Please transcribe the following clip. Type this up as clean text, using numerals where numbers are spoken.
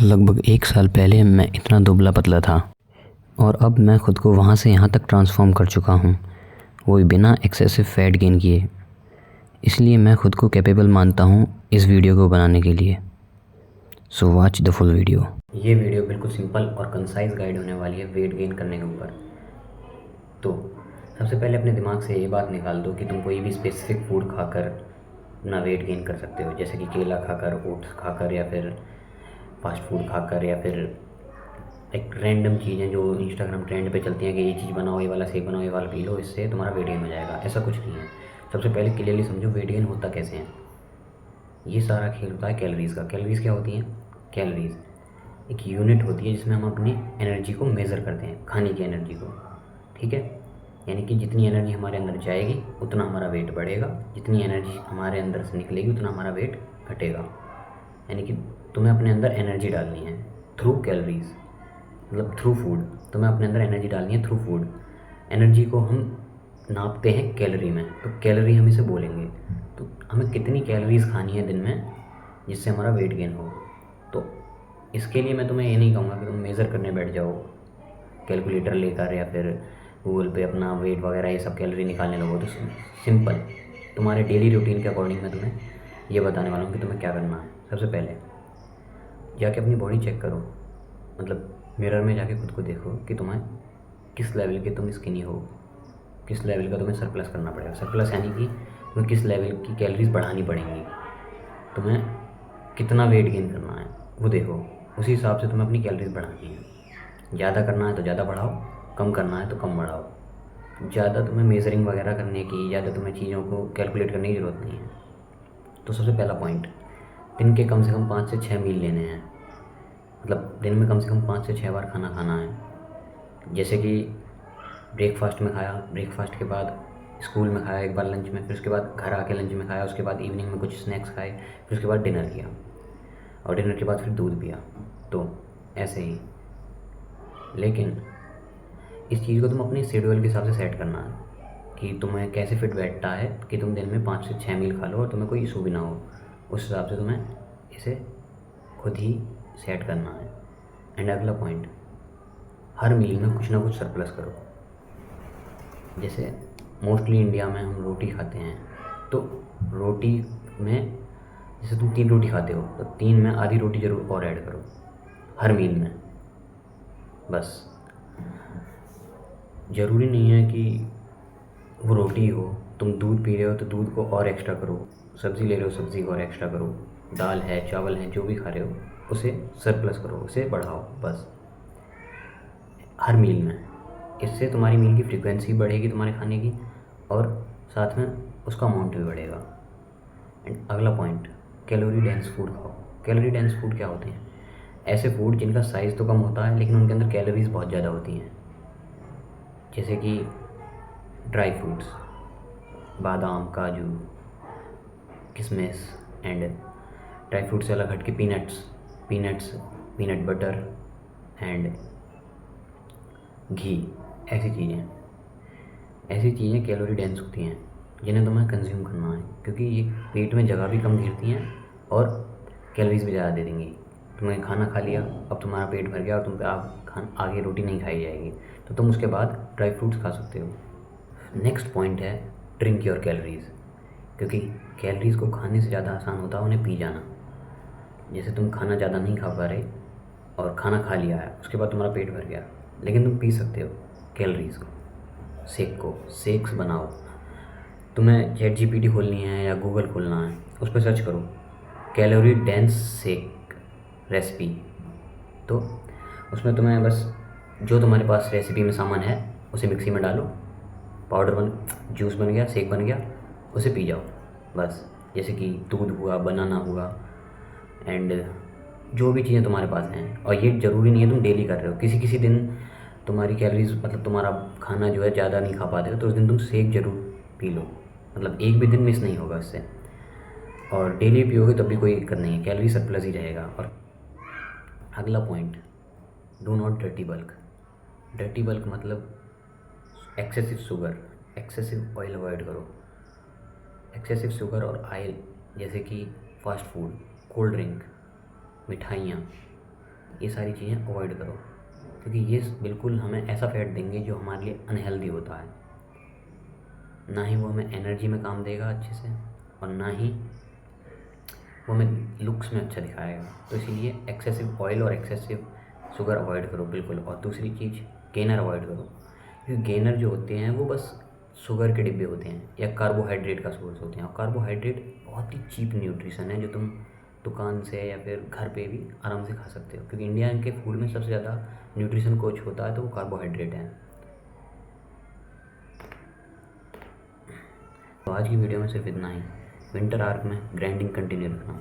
लगभग 1 साल पहले मैं इतना दुबला पतला था और अब मैं ख़ुद को वहाँ से यहाँ तक ट्रांसफ़ॉर्म कर चुका हूँ, वो भी बिना एक्सेसिव फ़ैट गेन किए। इसलिए मैं ख़ुद को कैपेबल मानता हूँ इस वीडियो को बनाने के लिए। So watch the full video. ये वीडियो बिल्कुल सिंपल और कंसाइज गाइड होने वाली है वेट गेन करने के ऊपर। तो सबसे पहले अपने दिमाग से ये बात निकाल दो कि तुम कोई भी स्पेसिफिक फूड खाकर अपना वेट गेन कर सकते हो, जैसे कि केला खाकर, ओट्स खाकर, या फिर फास्ट फूड खाकर, या फिर एक रैंडम चीज़ें जो इंस्टाग्राम ट्रेंड पे चलती हैं कि ये चीज़ बनाओ, ये वाला शेक बनाओ, ये वाला पी लो, इससे तुम्हारा वेट गेन हो जाएगा। ऐसा कुछ नहीं है। सबसे पहले क्लियरली समझो वेट गेन होता कैसे है। ये सारा खेल होता है कैलोरीज़ का। कैलोरीज़ क्या होती हैं? कैलोरीज़ एक यूनिट होती है जिसमें हम अपनी एनर्जी को मेज़र करते हैं, खाने की एनर्जी को। ठीक है, यानी कि जितनी एनर्जी हमारे अंदर जाएगी उतना हमारा वेट बढ़ेगा, जितनी एनर्जी हमारे अंदर से निकलेगी उतना हमारा वेट घटेगा। यानी कि तुम्हें अपने अंदर एनर्जी डालनी है थ्रू कैलोरीज़, मतलब थ्रू फूड। तुम्हें अपने अंदर एनर्जी डालनी है थ्रू फूड। एनर्जी को हम नापते हैं कैलोरी में, तो कैलोरी हम इसे बोलेंगे। तो हमें कितनी कैलोरीज़ खानी है दिन में जिससे हमारा वेट गेन हो। तो इसके लिए मैं तुम्हें ये नहीं कहूँगा कि तुम मेज़र करने बैठ जाओ कैलकुलेटर लेकर, या फिर गूगल पे अपना वेट वगैरह ये सब कैलोरी निकालने लगो। तो सिंपल तुम्हारे डेली रूटीन के अकॉर्डिंग मैं तुम्हें ये बताने वाला हूँ कि तुम्हें क्या करना है। सबसे पहले जाके अपनी बॉडी चेक करो, मतलब मिरर में जाके खुद को देखो कि तुम्हें किस लेवल के तुम स्किनी हो, किस लेवल का तुम्हें सरप्लस करना पड़ेगा। सरप्लस यानी कि तुम्हें किस लेवल की कैलोरीज बढ़ानी पड़ेंगी, तुम्हें कितना वेट गेन करना है वो देखो। उसी हिसाब से तुम्हें अपनी कैलोरीज बढ़ानी है। ज़्यादा करना है तो ज़्यादा बढ़ाओ, कम करना है तो कम बढ़ाओ। ज़्यादा तुम्हें मेज़रिंग वगैरह करने की, ज़्यादा तुम्हें चीज़ों को कैलकुलेट करने की ज़रूरत नहीं है। तो सबसे पहला पॉइंट, दिन के कम से कम 5 से 6 मील लेने हैं। मतलब दिन में कम से कम 5 से 6 बार खाना खाना है। जैसे कि ब्रेकफास्ट में खाया, ब्रेकफास्ट के बाद स्कूल में खाया एक बार लंच में, फिर उसके बाद घर आके लंच में खाया, उसके बाद इवनिंग में कुछ स्नैक्स खाए, फिर उसके बाद डिनर किया, और डिनर के बाद फिर दूध पिया। तो ऐसे ही। लेकिन इस चीज़ को तुम अपने शेड्यूल के हिसाब से सेट करना है कि तुम्हें कैसे फिट बैठता है कि तुम दिन में 5 से 6 मील खा लो और तुम्हें कोई इशू भी ना हो। उस हिसाब से तुम्हें इसे खुद ही सेट करना है। एंड अगला पॉइंट, हर मील में कुछ ना कुछ सरप्लस करो। जैसे मोस्टली इंडिया में हम रोटी खाते हैं, तो रोटी में जैसे तुम 3 रोटी खाते हो तो 3 में आधी रोटी ज़रूर और ऐड करो हर मील में। बस ज़रूरी नहीं है कि वो रोटी हो। तुम दूध पी रहे हो तो दूध को और एक्स्ट्रा करो, सब्ज़ी ले रहे हो सब्ज़ी को और एक्स्ट्रा करो, दाल है, चावल है, जो भी खा रहे हो उसे सरप्लस करो, उसे बढ़ाओ बस हर मील में। इससे तुम्हारी मील की फ्रीक्वेंसी बढ़ेगी तुम्हारे खाने की, और साथ में उसका अमाउंट भी बढ़ेगा। एंड अगला पॉइंट, कैलोरी डेंस फूड खाओ। कैलोरी डेंस फूड क्या होते हैं? ऐसे फूड जिनका साइज़ तो कम होता है लेकिन उनके अंदर कैलोरीज बहुत ज़्यादा होती हैं। जैसे कि ड्राई फ्रूट्स, बादाम, काजू, किशमिश, एंड ड्राई फ्रूट से अलग हट के पीनट्स, पीनट बटर एंड घी। ऐसी चीज़ें कैलोरी डेंस होती हैं जिन्हें तुम्हें कंज्यूम करना है, क्योंकि ये पेट में जगह भी कम घेरती हैं और कैलोरीज भी ज़्यादा दे देंगी। तुमने खाना खा लिया, अब तुम्हारा पेट भर गया और तुम पे आगे रोटी नहीं खाई जाएगी, तो तुम उसके बाद ड्राई फ्रूट्स खा सकते हो। नेक्स्ट पॉइंट है ड्रिंक योर कैलोरीज, क्योंकि कैलोरीज़ को खाने से ज़्यादा आसान होता है उन्हें पी जाना। जैसे तुम खाना ज़्यादा नहीं खा पा रहे और खाना खा लिया है, उसके बाद तुम्हारा पेट भर गया, लेकिन तुम पी सकते हो कैलोरीज़ को, शेक्स बनाओ। तुम्हें चैट जीपीटी खोलनी है या गूगल खोलना है, उस पर सर्च करो कैलोरी डेंस शेक रेसिपी। तो उसमें तुम्हें बस जो तुम्हारे पास रेसिपी में सामान है उसे मिक्सी में डालो, जूस बन गया, शेक बन गया, उसे पी जाओ बस। जैसे कि दूध हुआ, बनाना हुआ, एंड जो भी चीज़ें तुम्हारे पास हैं। और ये ज़रूरी नहीं है तुम डेली कर रहे हो, किसी किसी दिन तुम्हारी कैलोरीज, मतलब तुम्हारा खाना जो है ज़्यादा नहीं खा पाते हो, तो उस दिन तुम शेक ज़रूर पी लो। मतलब एक भी दिन मिस नहीं होगा इससे, और डेली पियोगे तब भी कोई दिक्कत नहीं है, कैलोरी सरप्लस ही रहेगा। और अगला point, do not dirty bulk. Dirty bulk मतलब excessive sugar, excessive oil avoid करो। एक्सेसिव शुगर और ऑयल जैसे कि फास्ट फूड, कोल्ड ड्रिंक, मिठाइयाँ, ये सारी चीज़ें अवॉइड करो, क्योंकि ये बिल्कुल हमें ऐसा फैट देंगे जो हमारे लिए अनहेल्दी होता है। ना ही वो हमें एनर्जी में काम देगा अच्छे से, और ना ही वो हमें लुक्स में अच्छा दिखाएगा। तो इसीलिए एक्सेसिव ऑयल और एक्सेसिव शुगर अवॉइड करो बिल्कुल। और दूसरी चीज़, गेनर अवॉइड करो, क्योंकि गेनर जो होते हैं वो बस शुगर के डिब्बे होते हैं या कार्बोहाइड्रेट का सोर्स होते हैं। और कार्बोहाइड्रेट बहुत ही चीप न्यूट्रिशन है जो तुम दुकान से या फिर घर पे भी आराम से खा सकते हो, क्योंकि इंडिया के फूड में सबसे ज़्यादा न्यूट्रिशन कोच होता है तो वो कार्बोहाइड्रेट है। तो आज की वीडियो में सिर्फ इतना ही। विंटर आर्क में ग्राइंडिंग कंटिन्यू रखना।